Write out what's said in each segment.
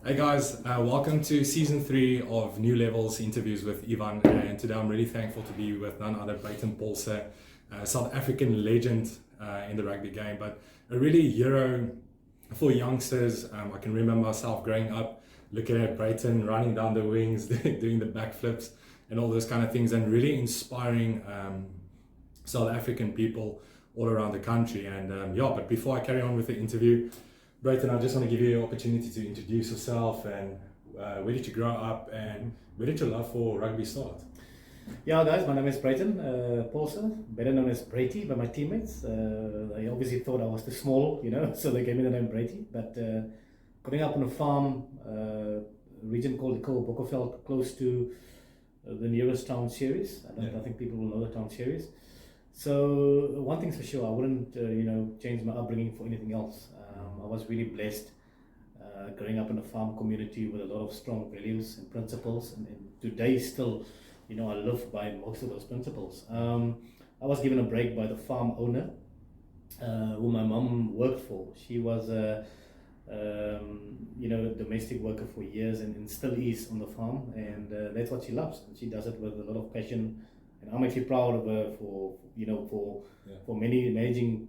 Hey guys, welcome to season 3 of New Levels interviews with Ivan. And today I'm really thankful to be with none other Breyton Paulse, South African legend in the rugby game, but a really hero for youngsters. I can remember myself growing up, looking at Breyton running down the wings, doing the backflips and all those kind of things, and really inspiring South African people all around the country. And but before I carry on with the interview, Breyton, I just want to give you an opportunity to introduce yourself and where did you grow up and where did your love for rugby start? Yeah, guys, my name is Breyton Paulse, better known as Breyty by my teammates. They obviously thought I was too small, so they gave me the name Breyty. But growing up on a farm, a region called the Bokkerveld, close to the nearest town series. I think people will know the town series. So one thing's for sure, I wouldn't, change my upbringing for anything else. I was really blessed growing up in a farm community with a lot of strong values and principles, and today still, I live by most of those principles. I was given a break by the farm owner, who my mum worked for. She was a domestic worker for years and still is on the farm, and that's what she loves. And she does it with a lot of passion, and I'm actually proud of her for managing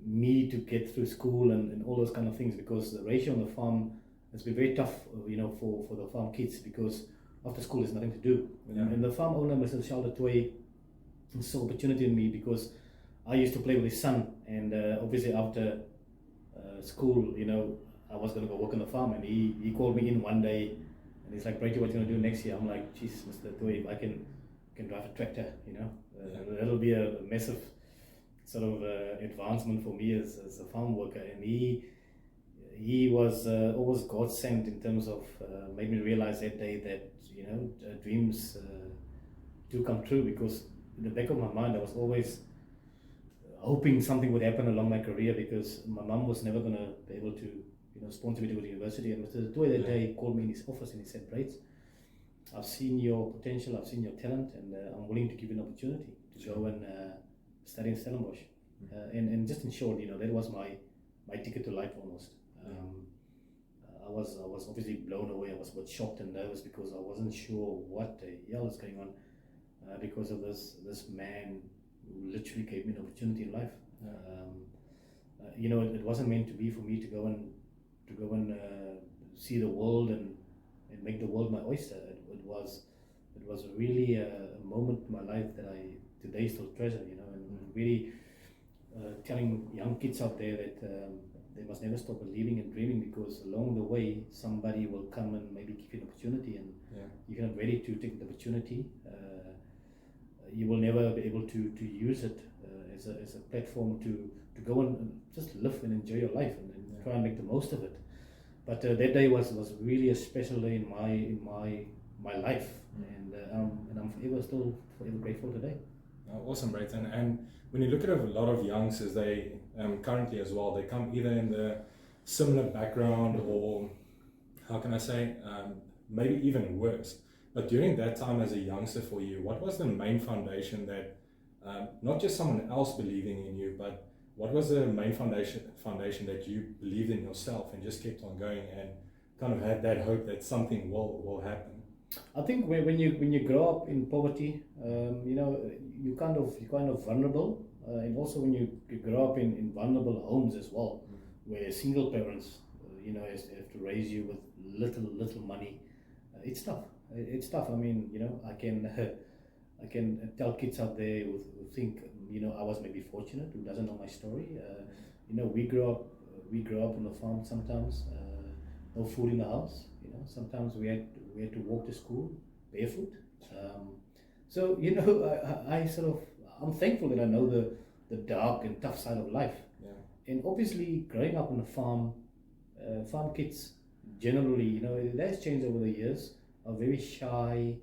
me to get through school and all those kind of things, because the ratio on the farm has been very tough, for the farm kids, because after school there's nothing to do. And the farm owner, Mr. Charlotte Toy, saw opportunity in me because I used to play with his son, and obviously after school, I was going to go work on the farm, and he called me in one day and he's like, Breyton, what are you going to do next year? I'm like, geez, Mr. Toy, if I can drive a tractor, that'll be a massive sort of advancement for me as a farm worker. And he was always God sent in terms of made me realize that day that dreams do come true, because in the back of my mind I was always hoping something would happen along my career, because my mum was never going to be able to sponsor me to go to university. And Mr. Toy that day called me in his office and he said, Breyton, I've seen your potential, I've seen your talent, and I'm willing to give you an opportunity to go and study in Stellenbosch. And just in short, that was my ticket to life almost. I was obviously blown away. I was a bit shocked and nervous because I wasn't sure what the hell is going on, because of this man who literally gave me an opportunity in life. It wasn't meant to be for me to go and see the world and make the world my oyster. It was really a moment in my life that I today still treasure, and really telling young kids out there that they must never stop believing and dreaming, because along the way somebody will come and maybe give you an opportunity, and if you're not ready to take the opportunity, you will never be able to use it as a platform to go and just live and enjoy your life and try and make the most of it. But that day was really a special day in my life, and I'm forever grateful today. Awesome, Breyton. And when you look at a lot of youngsters, they currently as well, they come either in the similar background or, how can I say, maybe even worse. But during that time as a youngster for you, what was the main foundation that, not just someone else believing in you, but what was the main foundation that you believed in yourself and just kept on going and kind of had that hope that something will happen? I think when you grow up in poverty, you kind of vulnerable, and also when you grow up in vulnerable homes as well, where single parents, have to raise you with little money. It's tough. It's tough. I mean, I can tell kids out there who think, I was maybe fortunate, who doesn't know my story. We grew up on the farm sometimes, no food in the house. Sometimes we had to walk to school barefoot. So I'm thankful that I know the dark and tough side of life. And obviously, growing up on a farm, farm kids generally, it has changed over the years, are very shy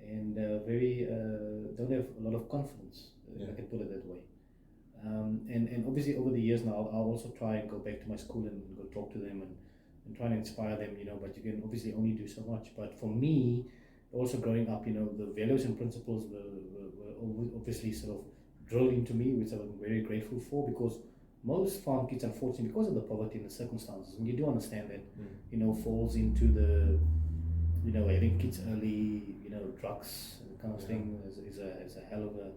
and very don't have a lot of confidence. I can put it that way. And obviously over the years now, I'll also try and go back to my school and go talk to them and try and inspire them, but you can obviously only do so much. But for me, also growing up, the values and principles were obviously sort of drilled into me, which I'm very grateful for, because most farm kids, unfortunately, because of the poverty and the circumstances, and you do understand that, falls into the, having kids early, drugs and kind of thing is a hell of a,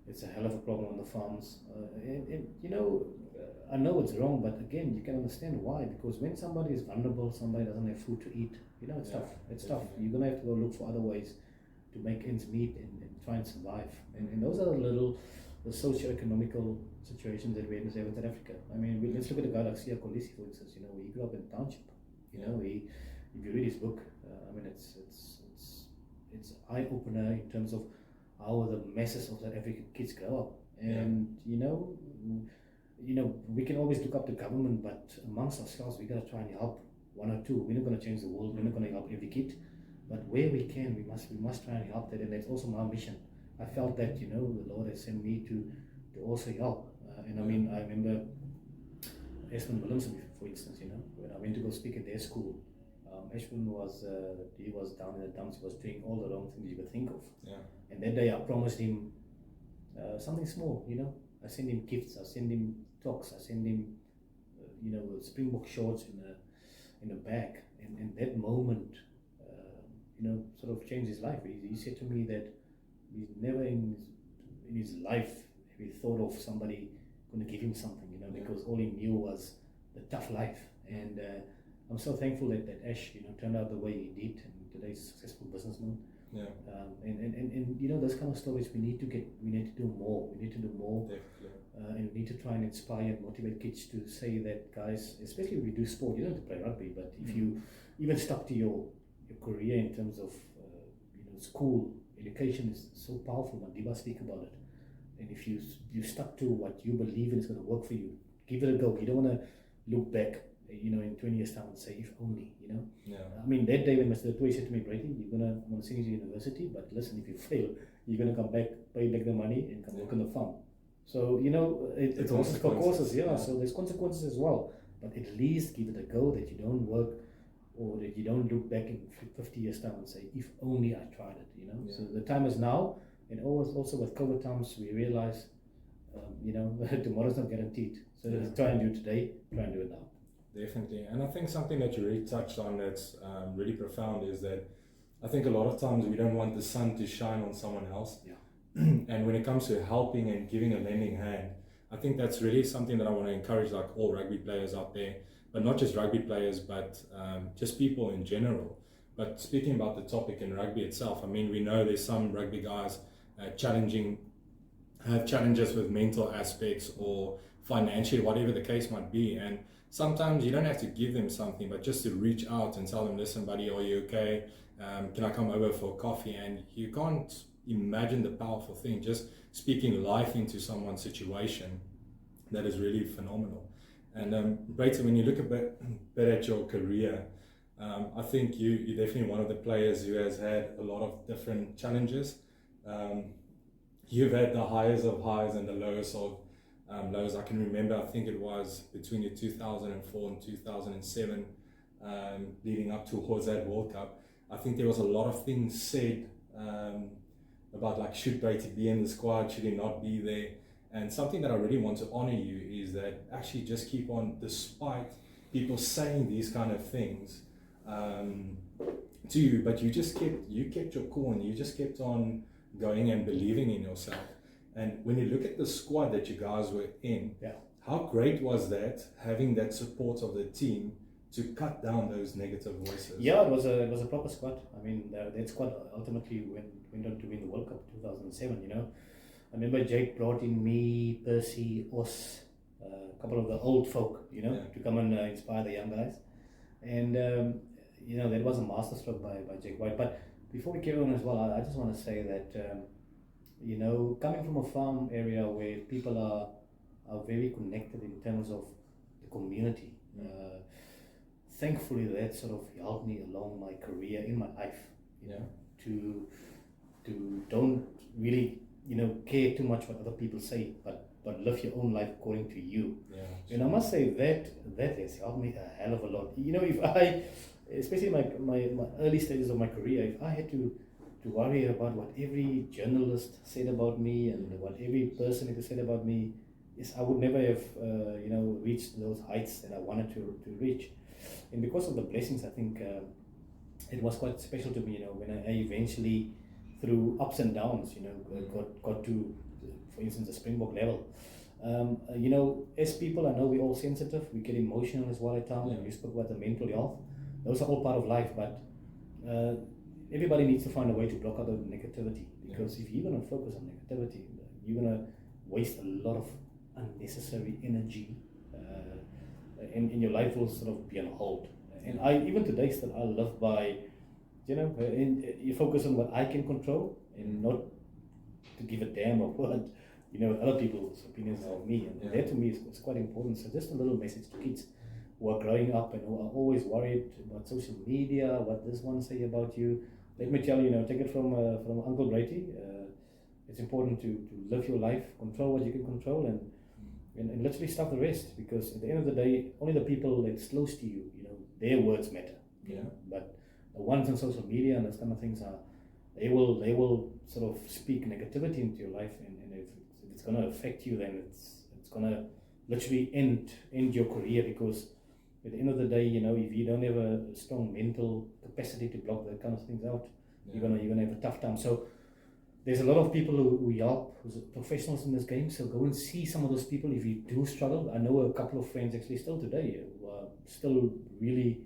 it's a hell of a problem on the farms. I know it's wrong, but again, you can understand why. Because when somebody is vulnerable, somebody doesn't have food to eat, it's tough. It's tough. You're gonna have to go look for other ways to make ends meet and try and survive. And those are the socio-economical situations that we have in South Africa. I mean, let's look at a guy like Sia Kolisi, for instance. He grew up in a township. If you read his book, it's eye opener in terms of how the masses of South African kids grow up. And we can always look up to government, but amongst ourselves, we gotta try and help one or two. We're not gonna change the world. We're not gonna help every kid, but where we can, we must try and help that. And that's also my mission. I felt that the Lord has sent me to also help. I remember Ashman Williamson, for instance. When I went to go speak at their school, Ashman was down in the dumps. He was doing all the wrong things you could think of. And that day I promised him something small. I sent him gifts. I sent him talks. I sent him Springbok shorts in a bag. And that moment sort of changed his life. He said to me that he's never in his life have he thought of somebody going to give him something, because all he knew was the tough life. And I'm so thankful that Ash, turned out the way he did, and today's a successful businessman. And those kind of stories we need to do more. We need to do more. And we need to try and inspire and motivate kids to say that, guys, especially if you do sport, you don't have to play rugby, but if you even stuck to your career in terms of school, education is so powerful. Madiba speak about it. And if you stuck to what you believe in is going to work for you, give it a go. You don't want to look back, in 20 years' time and say, if only, I mean, that day when Mr. Toy said to me, Breyton, I'm going to send you to university, but listen, if you fail, you're going to come back, pay back the money, and come work on the farm. So, it's also for courses, so there's consequences as well. But at least give it a go, that you don't work, or that you don't look back in 50 years' time and say, if only I tried it, So the time is now, and also with COVID times, we realize, tomorrow's not guaranteed. So try and do it today, try and do it now. Definitely. And I think something that you really touched on that's really profound is that I think a lot of times we don't want the sun to shine on someone else. And when it comes to helping and giving a lending hand, I think that's really something that I want to encourage, like all rugby players out there, but not just rugby players, but just people in general. But speaking about the topic in rugby itself, I mean, we know there's some rugby guys have challenges with mental aspects or financially, whatever the case might be. And sometimes you don't have to give them something, but just to reach out and tell them, listen, buddy, are you okay? Can I come over for coffee? And you can't imagine the powerful thing, just speaking life into someone's situation, that is really phenomenal. And Breyton, when you look a bit at your career, I think you're definitely one of the players who has had a lot of different challenges. You've had the highs of highs and the lowest of lows. I can remember, I think it was between your 2004 and 2007, leading up towards that World Cup. I think there was a lot of things said about, like, should Breyton be in the squad, should he not be there? And something that I really want to honor you is that actually just keep on, despite people saying these kind of things to you, but you kept your cool and you just kept on going and believing in yourself. And when you look at the squad that you guys were in, how great was that, having that support of the team to cut down those negative voices? Yeah, it was a proper squad. I mean, that squad ultimately went on to win the World Cup 2007. I remember Jake brought in me, Percy, Os, a couple of the old folk, to come and inspire the young guys. And that was a masterstroke by Jake White. But before we carry on as well, I just want to say that coming from a farm area where people are very connected in terms of the community. Thankfully, that sort of helped me along my career in my life. To don't really care too much what other people say, but live your own life according to you. And I must say that has helped me a hell of a lot. If I, especially my early stages of my career, if I had to worry about what every journalist said about me and what every person had said about me, yes, I would never have reached those heights that I wanted to reach, and because of the blessings, I think it was quite special to me. When I eventually, through ups and downs, got to, for instance, the Springbok level. As people, I know we're all sensitive. We get emotional as well at times. And you spoke about the mental health. Those are all part of life, but everybody needs to find a way to block out the negativity. Because if you're going to focus on negativity, you're going to waste a lot of unnecessary energy, and your life will sort of be on hold. And even today, still, I live by, you focus on what I can control and not to give a damn of what other people's opinions of me. And that to me is quite important. So just a little message to kids who are growing up and who are always worried about social media, what this one say about you. Let me tell you, take it from Uncle Breyton. It's important to live your life, control what you can control, and literally stuff the rest. Because at the end of the day, only the people that's close to you, their words matter. But the ones on social media and those kind of things they will sort of speak negativity into your life, and if it's going to affect you, then it's going to literally end your career. Because at the end of the day, if you don't have a strong mental capacity to block that kind of things out, you're gonna have a tough time. So there's a lot of people who help, who's professionals in this game. So go and see some of those people if you do struggle. I know a couple of friends actually still today who are still really,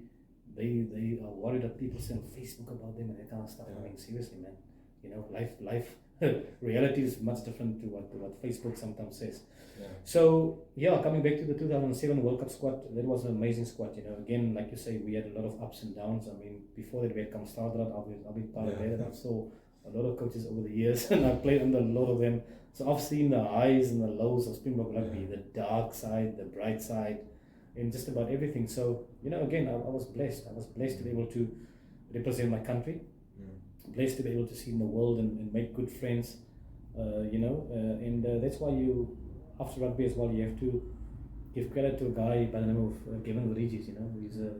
they are worried that people say on Facebook about them and that kind of stuff. I mean, seriously, man, life reality is much different to what Facebook sometimes says. So coming back to the 2007 World Cup squad, that was an amazing squad. Again, like you say, we had a lot of ups and downs. I mean, before that we had Kamstadrat, I've been part of that, and I saw a lot of coaches over the years, and I played under a lot of them. So I've seen the highs and the lows of Springbok rugby, the dark side, the bright side, and just about everything. So again, I was blessed. I was blessed to be able to represent my country, blessed to be able to see in the world and make good friends. And that's why after rugby as well, you have to give credit to a guy by the name of Gavin Verigis. He's a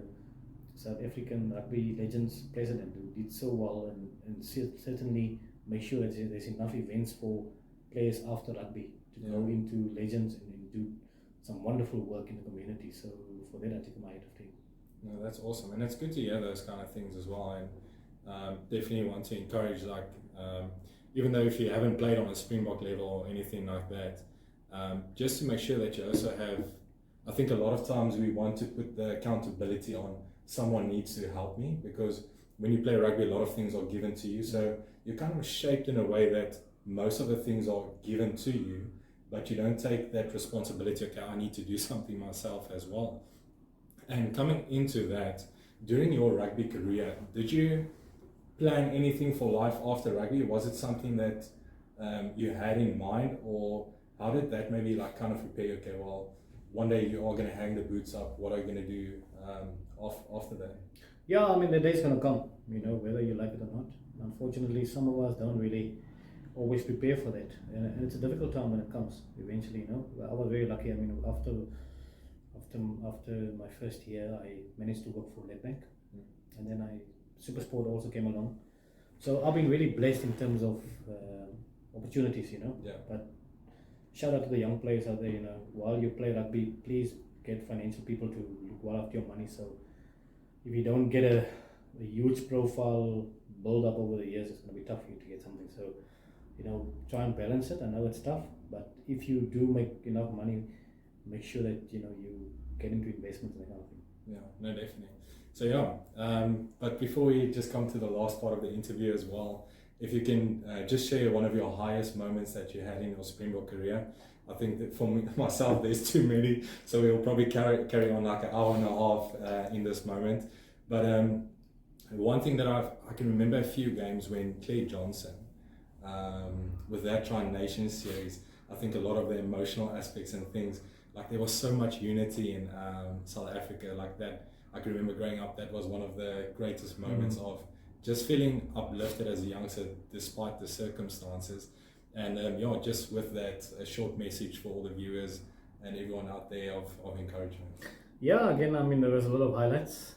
South African rugby legends president who did so well and certainly make sure that there's enough events for players after rugby to go into legends and do some wonderful work in the community. So for that, I take my hat off to him. No, that's awesome, and it's good to hear those kind of things as well. And definitely want to encourage, even though if you haven't played on a Springbok level or anything like that, just to make sure that you also have, I think a lot of times we want to put the accountability on someone needs to help me, because when you play rugby, a lot of things are given to you. So you're kind of shaped in a way that most of the things are given to you, but you don't take that responsibility. Okay, I need to do something myself as well. And coming into that, during your rugby career, did you plan anything for life after rugby? Was it something that you had in mind, or how did that maybe kind of prepare you? Okay, well, one day you are going to hang the boots up. What are you going to do after that? Yeah, I mean, the day's going to come, whether you like it or not. Unfortunately, some of us don't really always prepare for that, and it's a difficult time when it comes eventually. I was very lucky. I mean, after my first year, I managed to work for Nedbank, and then Supersport also came along. So I've been really blessed in terms of opportunities, But shout out to the young players out there, while you play rugby, please get financial people to look well after your money. So if you don't get a huge profile build up over the years, it's going to be tough for you to get something. So, try and balance it. I know it's tough, but if you do make enough money, make sure that, you get into investments and that kind of thing. Yeah, no, definitely. So but before we just come to the last part of the interview as well, if you can just share one of your highest moments that you had in your Springbok career. I think that for myself, there's too many, so we'll probably carry on like an hour and a half in this moment. But one thing that I can remember a few games when Claire Johnson, with that Tri Nations series, I think a lot of the emotional aspects and things, there was so much unity in South Africa like that. I can remember growing up, that was one of the greatest moments of just feeling uplifted as a youngster despite the circumstances. And just with that, a short message for all the viewers and everyone out there of encouragement. Yeah, again, I mean, there was a lot of highlights.